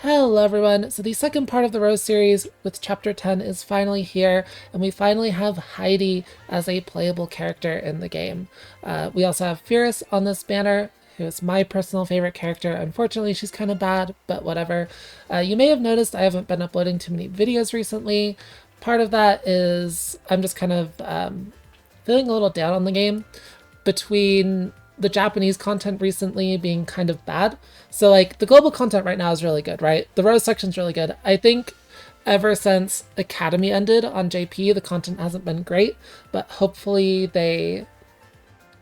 Hello everyone! So the second part of the Rose series with chapter 10 is finally here, and we finally have Heidi as a playable character in the game. We also have Firis on this banner, who is my personal favorite character. Unfortunately, she's kind of bad, but whatever. You may have noticed I haven't been uploading too many videos recently. Part of that is I'm just kind of feeling a little down on the game between the Japanese content recently being kind of bad. So like the global content right now is really good, right? The Rose section's really good. I think ever since Academy ended on JP, the content hasn't been great, but hopefully they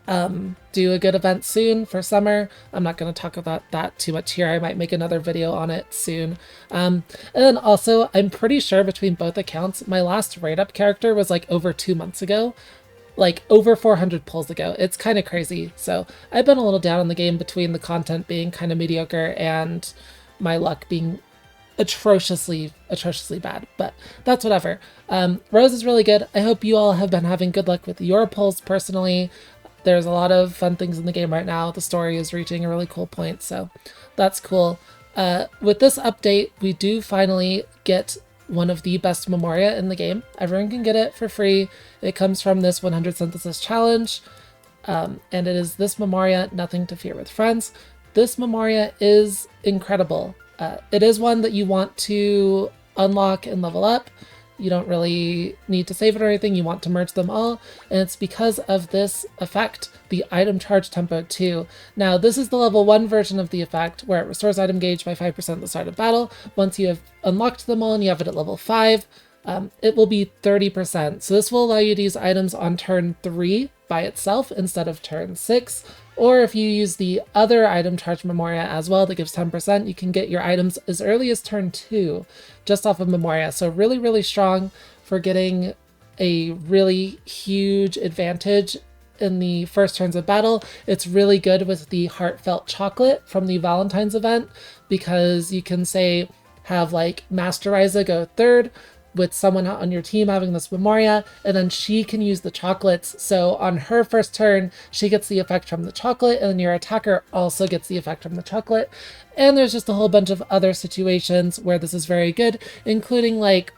do a good event soon for summer. I'm not going to talk about that too much here. I might make another video on it soon. And then also, I'm pretty sure between both accounts, my last raid up character was like over 2 months ago. Like over 400 pulls ago. It's kind of crazy. So I've been a little down on the game between the content being kind of mediocre and my luck being atrociously bad, but that's whatever. Rose is really good. I hope you all have been having good luck with your pulls personally. There's a lot of fun things in the game right now. The story is reaching a really cool point, so that's cool. With this update, we do finally get one of the best Memoria in the game. Everyone can get it for free. It comes from this 100 Synthesis Challenge, and it is this Memoria, Nothing to Fear with Friends. This Memoria is incredible. It is one that you want to unlock and level up. You don't really need to save it or anything. You want to merge them all, and it's because of this effect, the item charge tempo 2. Now, this is the level 1 version of the effect, where it restores item gauge by 5% at the start of battle. Once you have unlocked them all and you have it at level 5, it will be 30%. So this will allow you to use items on turn 3 by itself instead of turn 6. Or if you use the other item charge Memoria as well that gives 10%, you can get your items as early as turn 2 just off of Memoria. So really, really strong for getting a really huge advantage in the first turns of battle. It's really good with the Heartfelt Chocolate from the Valentine's event because you can say have like Master Ryza go 3rd, with someone on your team having this Memoria, and then she can use the chocolates. So on her first turn, she gets the effect from the chocolate, and then your attacker also gets the effect from the chocolate. And there's just a whole bunch of other situations where this is very good, including like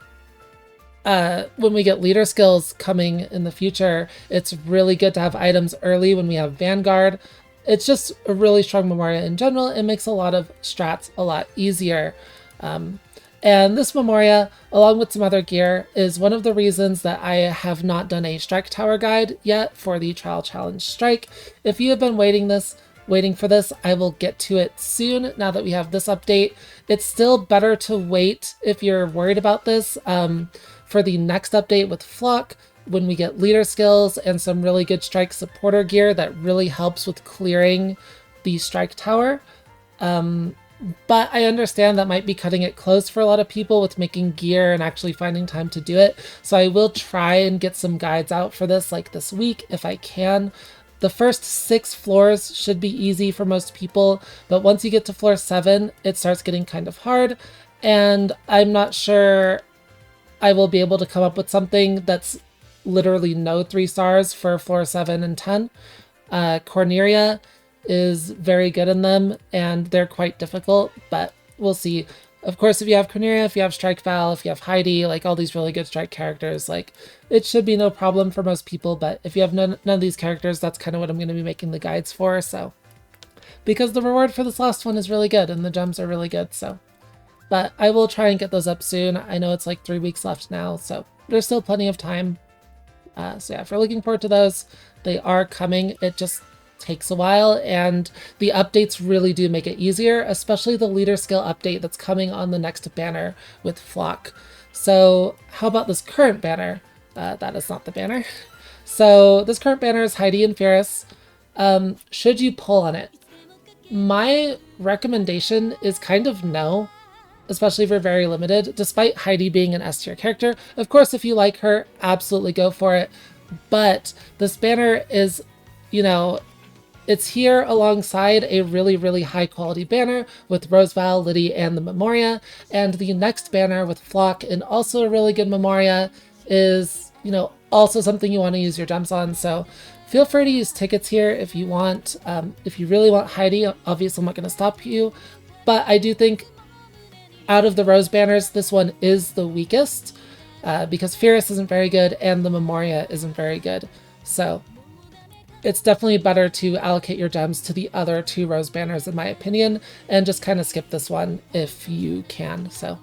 when we get leader skills coming in the future, it's really good to have items early when we have Vanguard. It's just a really strong Memoria in general. It makes a lot of strats a lot easier. And this Memoria, along with some other gear, is one of the reasons that I have not done a Strike Tower guide yet for the Trial Challenge Strike. If you have been waiting for this, I will get to it soon now that we have this update. It's still better to wait if you're worried about this for the next update with Flock, when we get leader skills and some really good Strike supporter gear that really helps with clearing the Strike Tower. But I understand that might be cutting it close for a lot of people with making gear and actually finding time to do it. So I will try and get some guides out for this like this week if I can. The first 6 floors should be easy for most people, but once you get to floor 7, it starts getting kind of hard. And I'm not sure I will be able to come up with something that's literally no 3 stars for floor 7 and 10. Corneria is very good in them, and they're quite difficult, but we'll see. Of course, if you have Corneria, if you have Strike Val, if you have Heidi, like all these really good strike characters, like it should be no problem for most people, but if you have none of these characters, that's kind of what I'm going to be making the guides for, so. Because the reward for this last one is really good, and the gems are really good, so. But I will try and get those up soon. I know it's like 3 weeks left now, so there's still plenty of time. So yeah, if you're looking forward to those, they are coming. It just takes a while, and the updates really do make it easier, especially the leader skill update that's coming on the next banner with Flock. So how about this current banner? That is not the banner. So this current banner is Heidi and Firis. Should you pull on it? My recommendation is kind of no, especially if you're very limited, despite Heidi being an S tier character. Of course, if you like her, absolutely go for it. But this banner is, you know, it's here alongside a really, really high quality banner with Roseval, Liddy, and the Memoria. And the next banner with Flock and also a really good Memoria is, you know, also something you want to use your gems on. So feel free to use tickets here if you want. If you really want Heidi, obviously I'm not going to stop you. But I do think out of the Rose banners, this one is the weakest because Firis isn't very good and the Memoria isn't very good. So it's definitely better to allocate your gems to the other 2 Rose banners in my opinion, and just kind of skip this one if you can. So,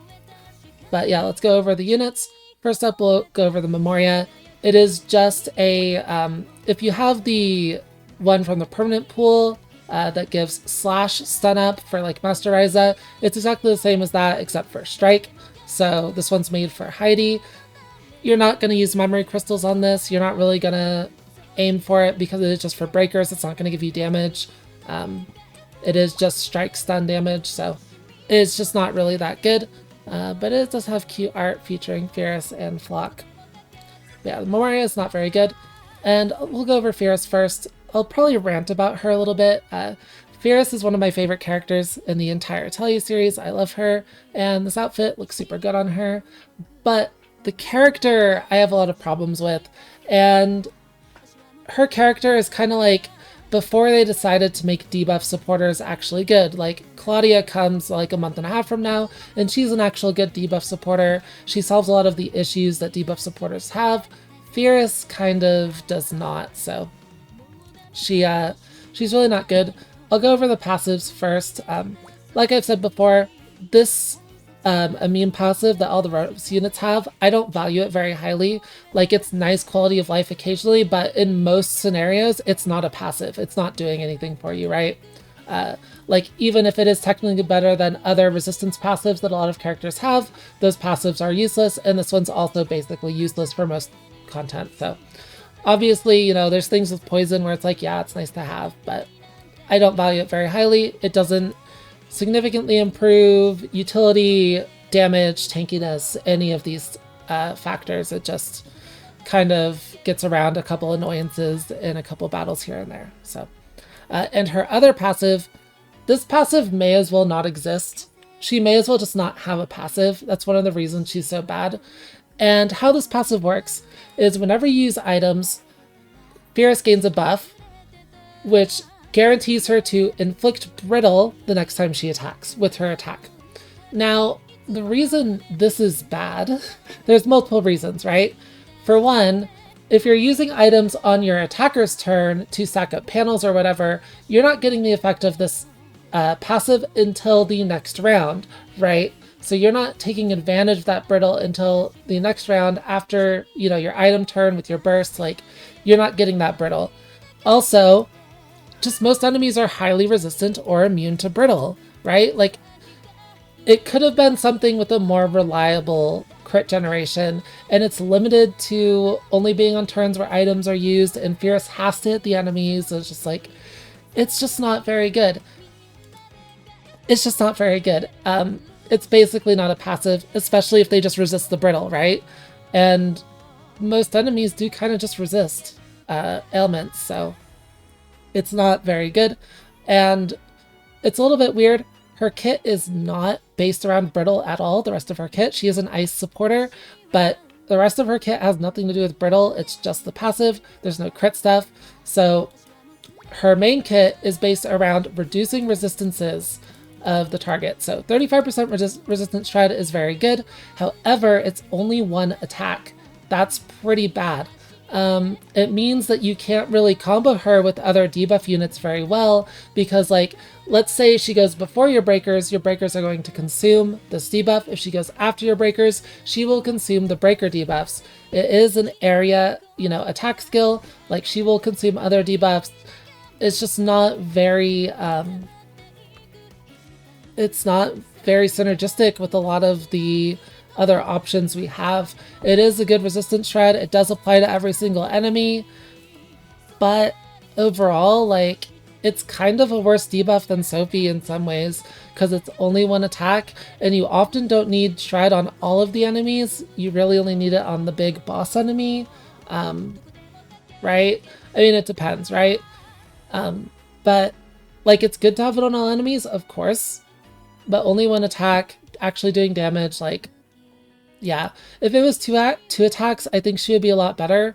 but yeah, let's go over the units. First up, we'll go over the Memoria. It is just a, if you have the one from the permanent pool that gives slash stun up for like Master Ryza, it's exactly the same as that except for strike. So this one's made for Heidi. You're not going to use memory crystals on this. You're not really going to aim for it because it is just for breakers. It's not going to give you damage. It is just strike stun damage, so it's just not really that good. But it does have cute art featuring Firis and Flock. Yeah, the Memoria is not very good. And we'll go over Firis first. I'll probably rant about her a little bit. Firis is one of my favorite characters in the entire Atelier series. I love her, and this outfit looks super good on her. But the character I have a lot of problems with, and her character is kind of like before they decided to make debuff supporters actually good. Like Claudia comes like a month and a half from now, and she's an actual good debuff supporter. She solves a lot of the issues that debuff supporters have. Firis kind of does not, so she's really not good. I'll go over the passives first. Like I've said before, this immune passive that all the Rose units have, I don't value it very highly. Like, it's nice quality of life occasionally, but in most scenarios, it's not a passive. It's not doing anything for you, right? Like, even if it is technically better than other resistance passives that a lot of characters have, those passives are useless, and this one's also basically useless for most content. So, obviously, you know, there's things with poison where it's like, yeah, it's nice to have, but I don't value it very highly. It doesn't significantly improve utility, damage, tankiness, any of these factors. It just kind of gets around a couple annoyances in a couple battles here and there. So, and her other passive, this passive may as well not exist. She may as well just not have a passive. That's one of the reasons she's so bad. And how this passive works is whenever you use items, Firis gains a buff, which guarantees her to inflict brittle the next time she attacks with her attack. Now, the reason this is bad, there's multiple reasons, right? For one, if you're using items on your attacker's turn to stack up panels or whatever, you're not getting the effect of this passive until the next round, right? So you're not taking advantage of that brittle until the next round after, you know, your item turn with your burst. Like, you're not getting that brittle. Also, just most enemies are highly resistant or immune to brittle, right? Like, it could have been something with a more reliable crit generation, and it's limited to only being on turns where items are used, and Firis has to hit the enemies. So it's just like, it's just not very good. It's just not very good. It's basically not a passive, especially if they just resist the brittle, right? And most enemies do kind of just resist ailments, so it's not very good. And it's a little bit weird. Her kit is not based around brittle at all, the rest of her kit. She is an ice supporter, but the rest of her kit has nothing to do with brittle. It's just the passive. There's no crit stuff. So her main kit is based around reducing resistances of the target. So 35% resistance shred is very good. However, it's only one attack. That's pretty bad. It means that you can't really combo her with other debuff units very well, because, like, let's say she goes before your breakers are going to consume this debuff. If she goes after your breakers, she will consume the breaker debuffs. It is an area, you know, attack skill, like she will consume other debuffs. It's just not very, it's not very synergistic with a lot of the other options we have. It is a good resistance shred. It does apply to every single enemy, but overall, like, it's kind of a worse debuff than Sophie in some ways, because it's only one attack, and you often don't need shred on all of the enemies. You really only need it on the big boss enemy, right? I mean, it depends, right? But, like, it's good to have it on all enemies, of course, but only one attack, actually doing damage. Like, yeah, if it was two attacks, I think she would be a lot better.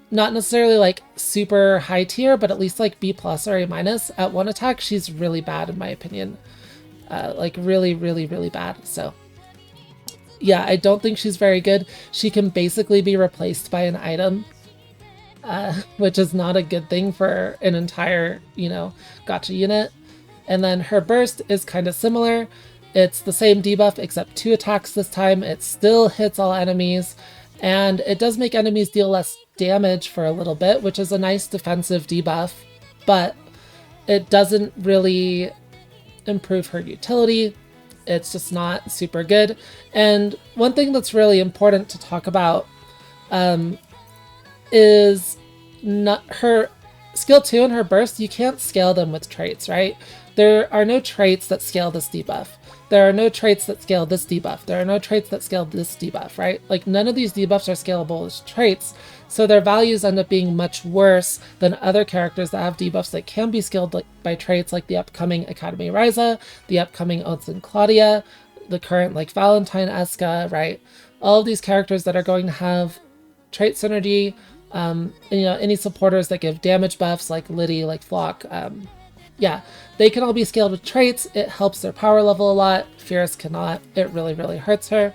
Not necessarily like super high tier, but at least like B+ or A-. At one attack, she's really bad in my opinion. like really, really, really bad. So yeah, I don't think she's very good. She can basically be replaced by an item, which is not a good thing for an entire, you know, gotcha unit. And then her burst is kind of similar. It's the same debuff except 2 attacks this time. It still hits all enemies, and it does make enemies deal less damage for a little bit, which is a nice defensive debuff, but it doesn't really improve her utility. It's just not super good. And one thing that's really important to talk about is not her skill 2 and her burst. You can't scale them with traits, right? There are no traits that scale this debuff. There are no traits that scale this debuff. There are no traits that scale this debuff, right? Like none of these debuffs are scalable as traits, so their values end up being much worse than other characters that have debuffs that can be scaled by traits, like the upcoming Academy Ryza, the upcoming Oates and Claudia, the current like Valentine Eska, right? All of these characters that are going to have trait synergy, and, you know, any supporters that give damage buffs like Liddy, like Flock, yeah, they can all be scaled with traits. It helps their power level a lot. Firis cannot. It really, really hurts her.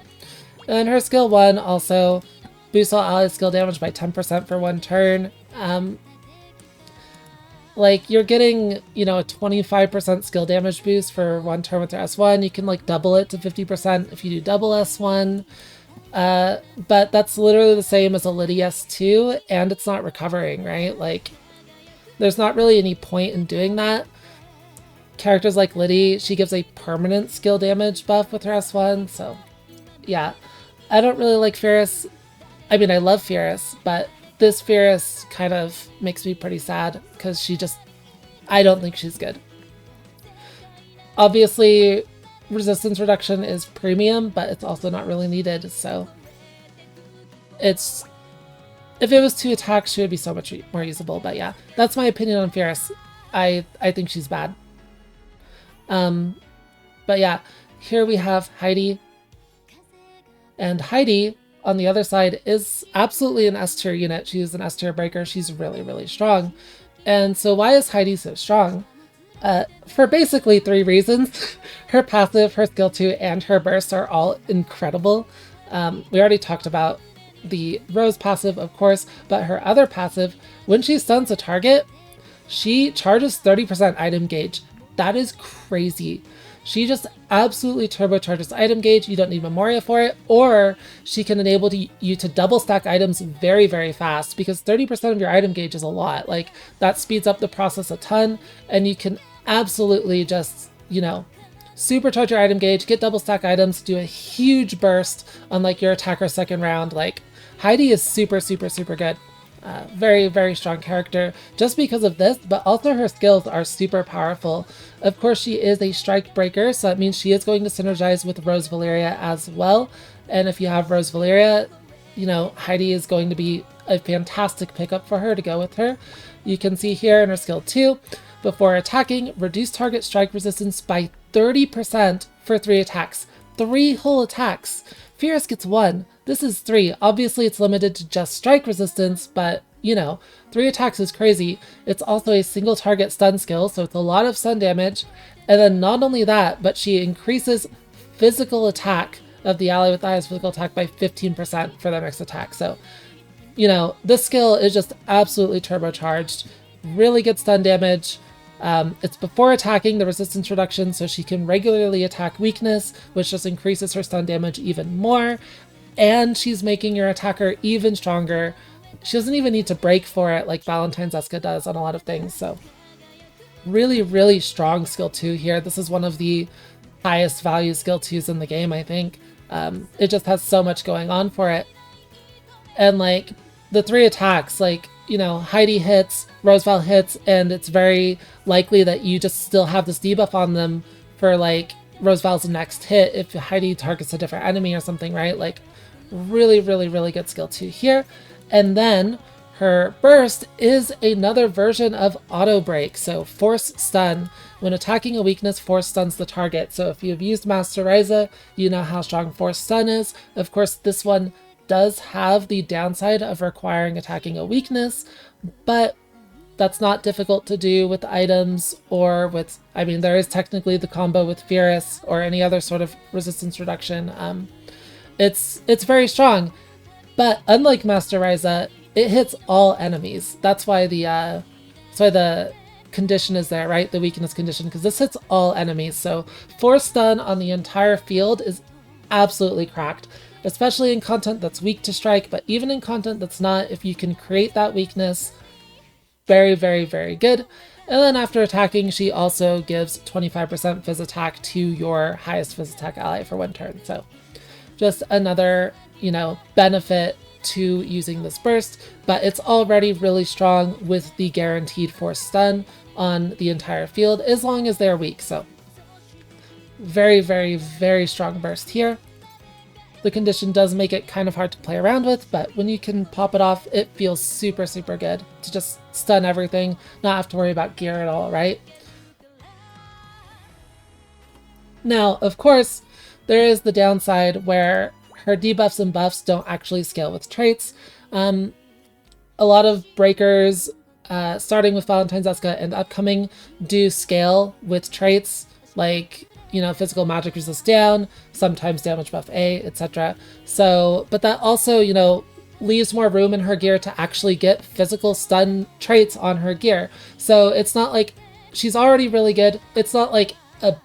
And her skill 1 also boosts all allies skill damage by 10% for 1 turn. Like you're getting, you know, a 25% skill damage boost for 1 turn with her S1. You can like double it to 50% if you do double S1. But that's literally the same as a Liddy S2, and it's not recovering, right? Like there's not really any point in doing that. Characters like Liddy, she gives a permanent skill damage buff with her S1, so yeah. I don't really like Firis. I mean, I love Firis, but this Firis kind of makes me pretty sad because I don't think she's good. Obviously, resistance reduction is premium, but it's also not really needed, so if it was 2 attacks, she would be so much more usable, but yeah, that's my opinion on Firis. I think she's bad. But yeah, here we have Heidi. And Heidi, on the other side, is absolutely an S tier unit. She's an S tier breaker. She's really, really strong. And so why is Heidi so strong? For basically 3 reasons. Her passive, her skill 2, and her burst are all incredible. We already talked about the Rose passive, of course, but her other passive, when she stuns a target, she charges 30% item gauge. That is crazy. She just absolutely turbocharges item gauge. You don't need Memoria for it, or she can enable you to double stack items very, very fast, because 30% of your item gauge is a lot. Like that speeds up the process a ton, and you can absolutely just, you know, supercharge your item gauge, get double stack items, do a huge burst on like your attacker second round. Like Heidi is super, super, super good. Very, very strong character just because of this, but also her skills are super powerful. Of course, she is a strike breaker, so that means she is going to synergize with Rose Valeria as well. And if you have Rose Valeria, you know, Heidi is going to be a fantastic pickup for her to go with her. You can see here in her skill 2, before attacking, reduce target strike resistance by 30% for 3 attacks. 3 whole attacks. Firis gets 1. This is 3. Obviously, it's limited to just strike resistance, but, you know, 3 attacks is crazy. It's also a single target stun skill, so it's a lot of stun damage. And then not only that, but she increases physical attack of the ally with the highest physical attack by 15% for their next attack. So, you know, this skill is just absolutely turbocharged. Really good stun damage. It's before attacking the resistance reduction, so she can regularly attack weakness, which just increases her stun damage even more. And she's making your attacker even stronger. She doesn't even need to break for it like Valentine's Eska does on a lot of things. So really, really strong skill 2 here. This is one of the highest value skill 2s in the game, I think. It just has so much going on for it. And like the 3 attacks, like, you know, Heidi hits, Roseval hits, and it's very likely that you just still have this debuff on them for like Roseval's next hit if Heidi targets a different enemy or something, right? Like really, really, really good skill 2 here. And then her burst is another version of auto break, so force stun. When attacking a weakness, force stuns the target. So if you've used Master Ryza, you know how strong force stun is. Of course, this one does have the downside of requiring attacking a weakness, but That's not difficult to do with items or with, I mean, there is technically the combo with Firis or any other sort of resistance reduction. It's very strong, but unlike Master Ryza, it hits all enemies. That's why the condition is there, right? The weakness condition, because this hits all enemies. So 4 stun on the entire field is absolutely cracked, especially in content that's weak to strike, but even in content that's not, if you can create that weakness, very, very, very good. And then after attacking, she also gives 25% Fizz attack to your highest Fizz attack ally for 1 turn. So just another, benefit to using this burst, but it's already really strong with the guaranteed 4 stun on the entire field as long as they're weak. So very, very, very strong burst here. The condition does make it kind of hard to play around with, but when you can pop it off, it feels super, super good to just stun everything, not have to worry about gear at all, right? Now, of course, there is the downside where her debuffs and buffs don't actually scale with traits. A lot of breakers, starting with Valentine's Eska and upcoming, do scale with traits like, physical magic resist down, sometimes damage buff A, etc. So, but that also, leaves more room in her gear to actually get physical stun traits on her gear. So it's not like she's already really good. It's not like a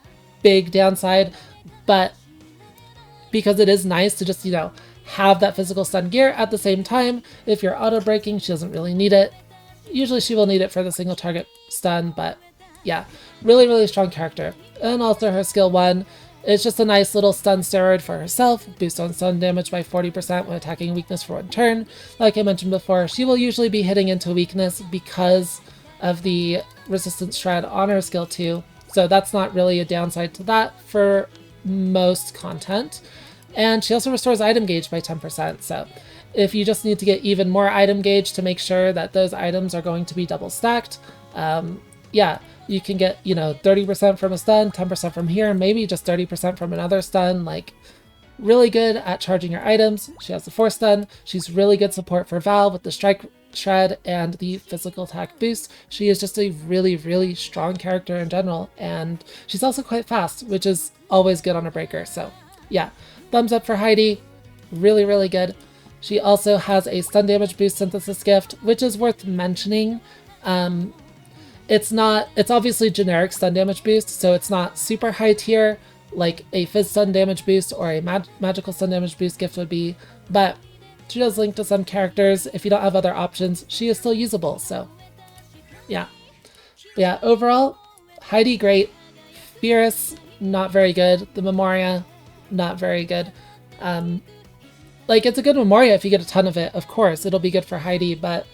big downside, but because it is nice to just, have that physical stun gear at the same time. If you're auto breaking, she doesn't really need it. Usually she will need it for the single target stun, but yeah, really, really strong character. And also her skill 1 is just a nice little stun steroid for herself, boost on stun damage by 40% when attacking weakness for 1 turn. Like I mentioned before, she will usually be hitting into weakness because of the resistance shred on her skill 2, so that's not really a downside to that for most content. And she also restores item gauge by 10%, so if you just need to get even more item gauge to make sure that those items are going to be double stacked, yeah, you can get, 30% from a stun, 10% from here, maybe just 30% from another stun. Like, really good at charging your items. She has the 4 stun. She's really good support for Val with the strike shred and the physical attack boost. She is just a really, really strong character in general, and she's also quite fast, which is always good on a breaker. So yeah, thumbs up for Heidi. Really, really good. She also has a stun damage boost synthesis gift, which is worth mentioning. It's obviously generic stun damage boost, so it's not super high tier like a Fizz stun damage boost or a magical stun damage boost gift would be, but she does link to some characters. If you don't have other options, she is still usable, so yeah. But yeah, overall, Heidi great, Firis not very good, the Memoria not very good. Like, it's a good Memoria if you get a ton of it, of course, it'll be good for Heidi, but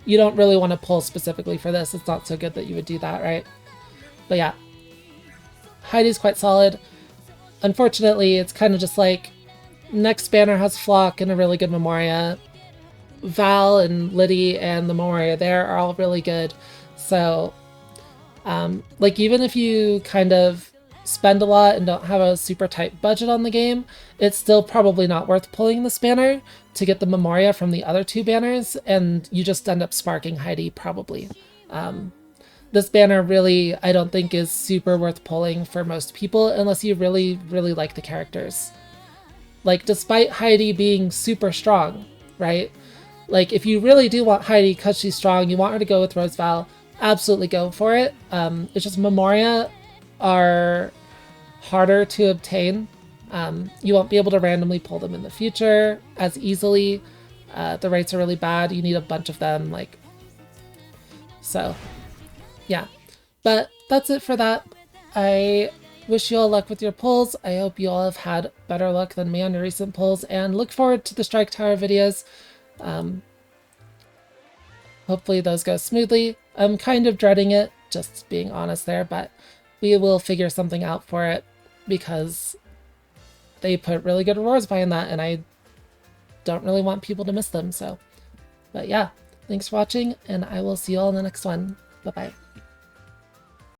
you don't really want to pull specifically for this. It's not so good that you would do that, right? But yeah, Heidi's quite solid. Unfortunately, it's kind of just like, next banner has Flock and a really good Memoria. Val and Liddy and the Memoria there are all really good. So, like, even if you kind of spend a lot and don't have a super tight budget on the game, it's still probably not worth pulling this banner to get the Memoria from the other 2 banners, and you just end up sparking Heidi probably. This banner really, I don't think, is super worth pulling for most people unless you really, really like the characters. Like, despite Heidi being super strong, right? Like, if you really do want Heidi because she's strong, you want her to go with Rose Val, absolutely go for it. It's just Memoria are harder to obtain. You won't be able to randomly pull them in the future as easily. The rates are really bad. You need a bunch of them, like, so yeah. But that's it for that. I wish you all luck with your pulls. I hope you all have had better luck than me on your recent pulls, and look forward to the Strike Tower videos. Hopefully those go smoothly. I'm kind of dreading it, just being honest there, but we will figure something out for it because they put really good rewards behind that, and I don't really want people to miss them. So, but yeah, thanks for watching, and I will see you all in the next one. Bye-bye.